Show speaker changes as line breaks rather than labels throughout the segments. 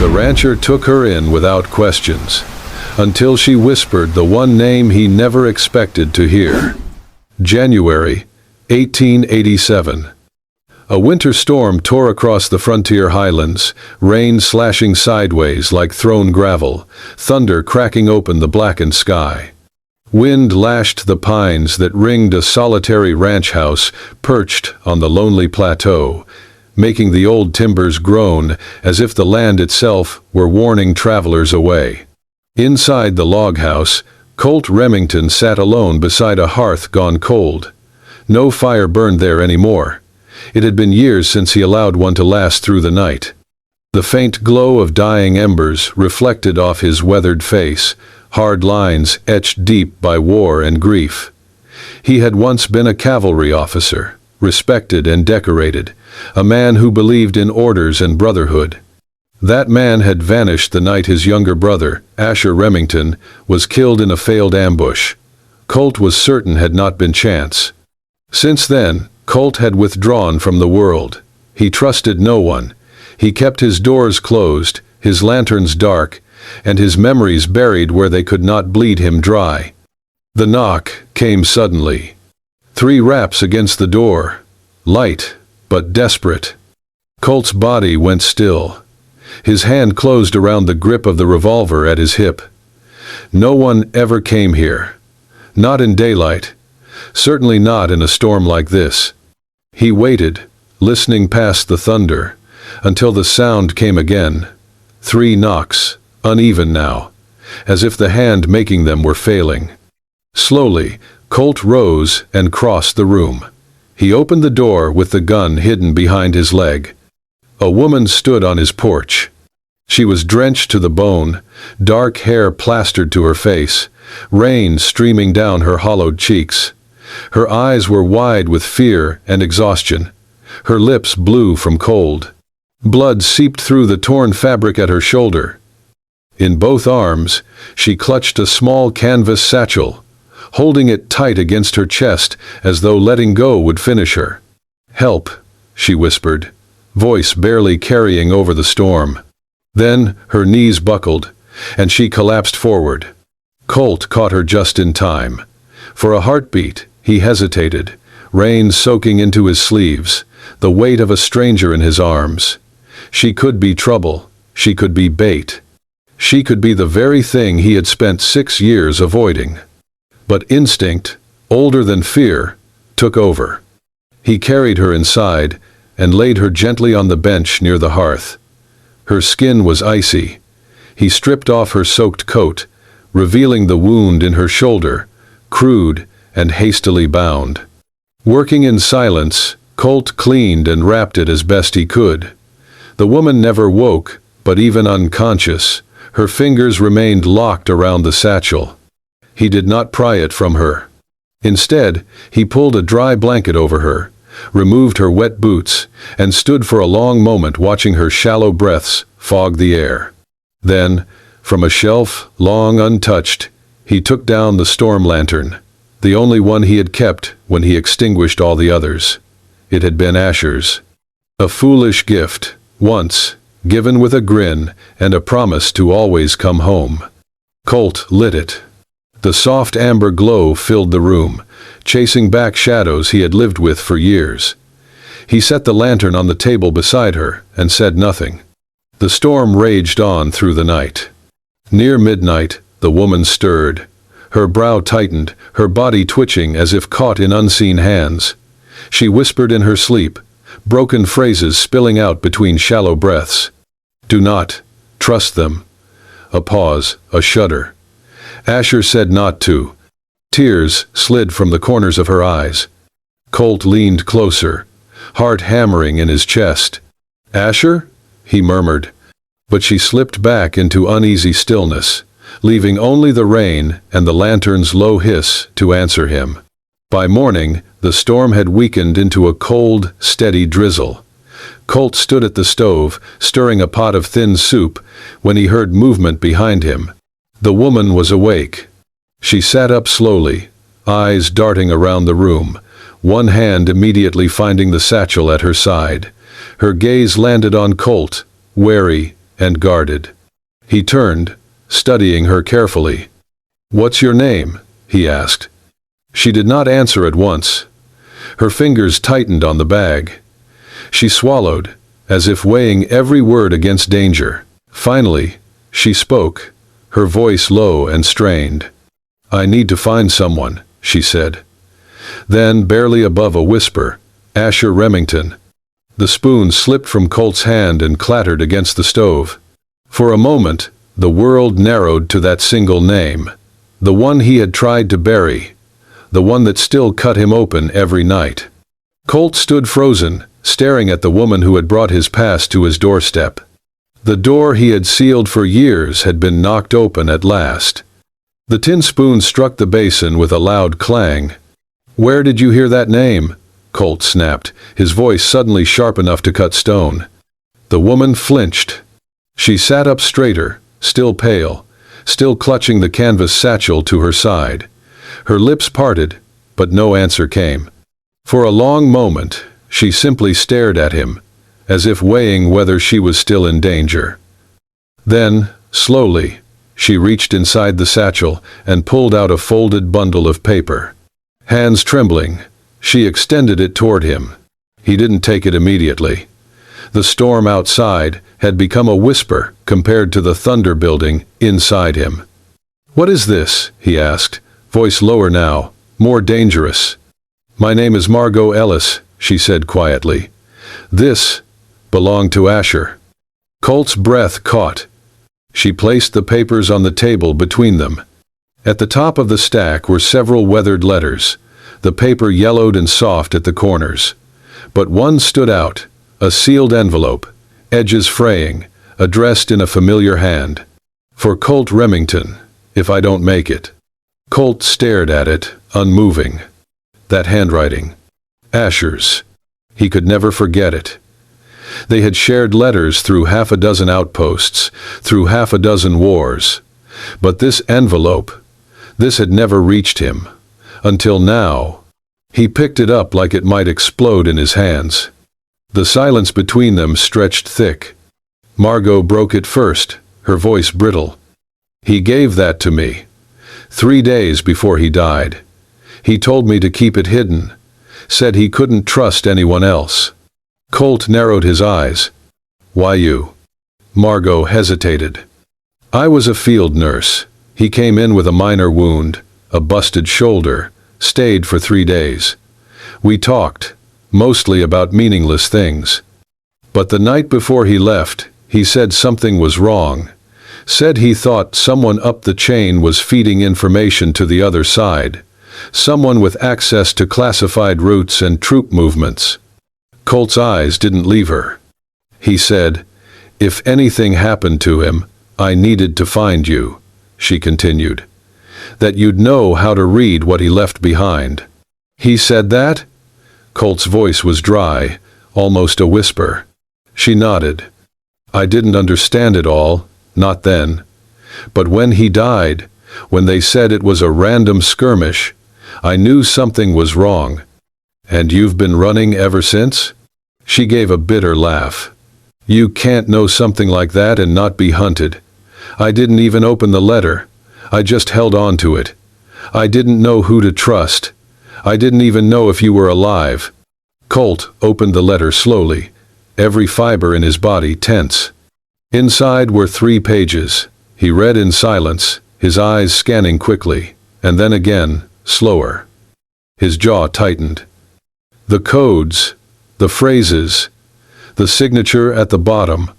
The rancher took her in without questions, until she whispered the one name he never expected to hear. January 1887. A winter storm tore across the frontier highlands, rain slashing sideways like thrown gravel, thunder cracking open the blackened sky. Wind lashed the pines that ringed a solitary ranch house perched on the lonely plateau, making the old timbers groan as if the land itself were warning travelers away. Inside the log house, Colt Remington sat alone beside a hearth gone cold. No fire burned there anymore. It had been years since he allowed one to last through the night. The faint glow of dying embers reflected off his weathered face, hard lines etched deep by war and grief. He had once been a cavalry officer, respected and decorated, a man who believed in orders and brotherhood. That man had vanished the night his younger brother, Asher Remington, was killed in a failed ambush. Colt was certain had not been chance. Since then, Colt had withdrawn from the world. He trusted no one. He kept his doors closed, his lanterns dark, and his memories buried where they could not bleed him dry. The knock came suddenly. 3 raps against the door, light but desperate. Colt's body went still. His hand closed around the grip of the revolver at his hip. No one ever came here. Not in daylight. Certainly not in a storm like this. He waited, listening past the thunder, until the sound came again. 3 knocks, uneven now, as if the hand making them were failing. Slowly, Colt rose and crossed the room. He opened the door with the gun hidden behind his leg. A woman stood on his porch. She was drenched to the bone, dark hair plastered to her face, rain streaming down her hollowed cheeks. Her eyes were wide with fear and exhaustion. Her lips blue from cold. Blood seeped through the torn fabric at her shoulder. In both arms, she clutched a small canvas satchel, holding it tight against her chest as though letting go would finish her. "Help," she whispered, voice barely carrying over the storm. Then her knees buckled, and she collapsed forward. Colt caught her just in time. For a heartbeat, he hesitated, rain soaking into his sleeves, the weight of a stranger in his arms. She could be trouble. She could be bait. She could be the very thing he had spent 6 years avoiding. But instinct, older than fear, took over. He carried her inside and laid her gently on the bench near the hearth. Her skin was icy. He stripped off her soaked coat, revealing the wound in her shoulder, crude and hastily bound. Working in silence, Colt cleaned and wrapped it as best he could. The woman never woke, but even unconscious, her fingers remained locked around the satchel. He did not pry it from her. Instead, he pulled a dry blanket over her, removed her wet boots, and stood for a long moment watching her shallow breaths fog the air. Then, from a shelf long untouched, he took down the storm lantern, the only one he had kept when he extinguished all the others. It had been Asher's. A foolish gift, once, given with a grin and a promise to always come home. Colt lit it. The soft amber glow filled the room, chasing back shadows he had lived with for years. He set the lantern on the table beside her and said nothing. The storm raged on through the night. Near midnight, the woman stirred. Her brow tightened, her body twitching as if caught in unseen hands. She whispered in her sleep, broken phrases spilling out between shallow breaths. "Do not trust them." A pause, a shudder. Asher said not to. Tears slid from the corners of her eyes. Colt leaned closer, heart hammering in his chest. "Asher?" he murmured. But she slipped back into uneasy stillness, leaving only the rain and the lantern's low hiss to answer him. By morning, the storm had weakened into a cold, steady drizzle. Colt stood at the stove, stirring a pot of thin soup, when he heard movement behind him. The woman was awake. She sat up slowly, eyes darting around the room, one hand immediately finding the satchel at her side. Her gaze landed on Colt, wary and guarded. He turned, studying her carefully. "What's your name?" he asked. She did not answer at once. Her fingers tightened on the bag. She swallowed, as if weighing every word against danger. Finally, she spoke, her voice low and strained. "I need to find someone," she said. Then, barely above a whisper, "Asher Remington." The spoon slipped from Colt's hand and clattered against the stove. For a moment, the world narrowed to that single name, the one he had tried to bury, the one that still cut him open every night. Colt stood frozen, staring at the woman who had brought his past to his doorstep. The door he had sealed for years had been knocked open at last. The tin spoon struck the basin with a loud clang. "Where did you hear that name?" Colt snapped, his voice suddenly sharp enough to cut stone. The woman flinched. She sat up straighter, still pale, still clutching the canvas satchel to her side. Her lips parted, but no answer came. For a long moment, she simply stared at him, as if weighing whether she was still in danger. Then, slowly, she reached inside the satchel and pulled out a folded bundle of paper. Hands trembling, she extended it toward him. He didn't take it immediately. The storm outside had become a whisper compared to the thunder building inside him. "What is this?" he asked, voice lower now, more dangerous. "My name is Margot Ellis," she said quietly. "This belonged to Asher." Colt's breath caught. She placed the papers on the table between them. At the top of the stack were several weathered letters, the paper yellowed and soft at the corners. But one stood out, a sealed envelope, edges fraying, addressed in a familiar hand. "For Colt Remington, if I don't make it." Colt stared at it, unmoving. That handwriting. Asher's. He could never forget it. They had shared letters through half a dozen outposts, through half a dozen wars. But this envelope, this had never reached him. Until now. He picked it up like it might explode in his hands. The silence between them stretched thick. Margot broke it first, her voice brittle. "He gave that to me. 3 days before he died. He told me to keep it hidden. Said he couldn't trust anyone else." Colt narrowed his eyes. "Why you?" Margot hesitated. "I was a field nurse. He came in with a minor wound, a busted shoulder, stayed for 3 days. We talked, mostly about meaningless things. But the night before he left, he said something was wrong. Said he thought someone up the chain was feeding information to the other side. Someone with access to classified routes and troop movements." Colt's eyes didn't leave her. He said, "If anything happened to him, I needed to find you," she continued. "That you'd know how to read what he left behind." "He said that?" Colt's voice was dry, almost a whisper. She nodded. "I didn't understand it all, not then. But when he died, when they said it was a random skirmish, I knew something was wrong. And you've been running ever since?" She gave a bitter laugh. "You can't know something like that and not be hunted. I didn't even open the letter. I just held on to it. I didn't know who to trust. I didn't even know if you were alive." Colt opened the letter slowly, every fiber in his body tense. Inside were 3 pages. He read in silence, his eyes scanning quickly, and then again, slower. His jaw tightened. The codes, the phrases, the signature at the bottom,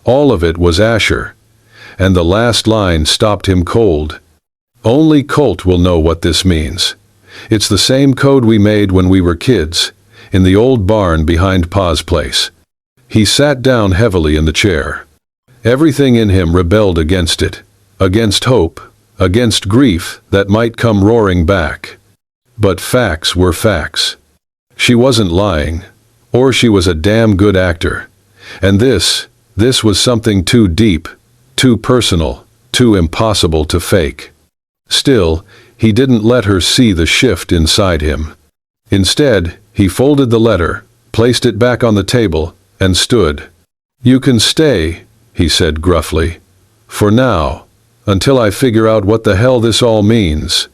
all of it was Asher, and the last line stopped him cold. "Only Colt will know what this means. It's the same code we made when we were kids, in the old barn behind Pa's place." He sat down heavily in the chair. Everything in him rebelled against it, against hope, against grief that might come roaring back. But facts were facts. She wasn't lying, or she was a damn good actor. And this was something too deep, too personal, too impossible to fake. Still, he didn't let her see the shift inside him. Instead, he folded the letter, placed it back on the table, and stood. "You can stay," he said gruffly. For now, until I figure out what the hell this all means.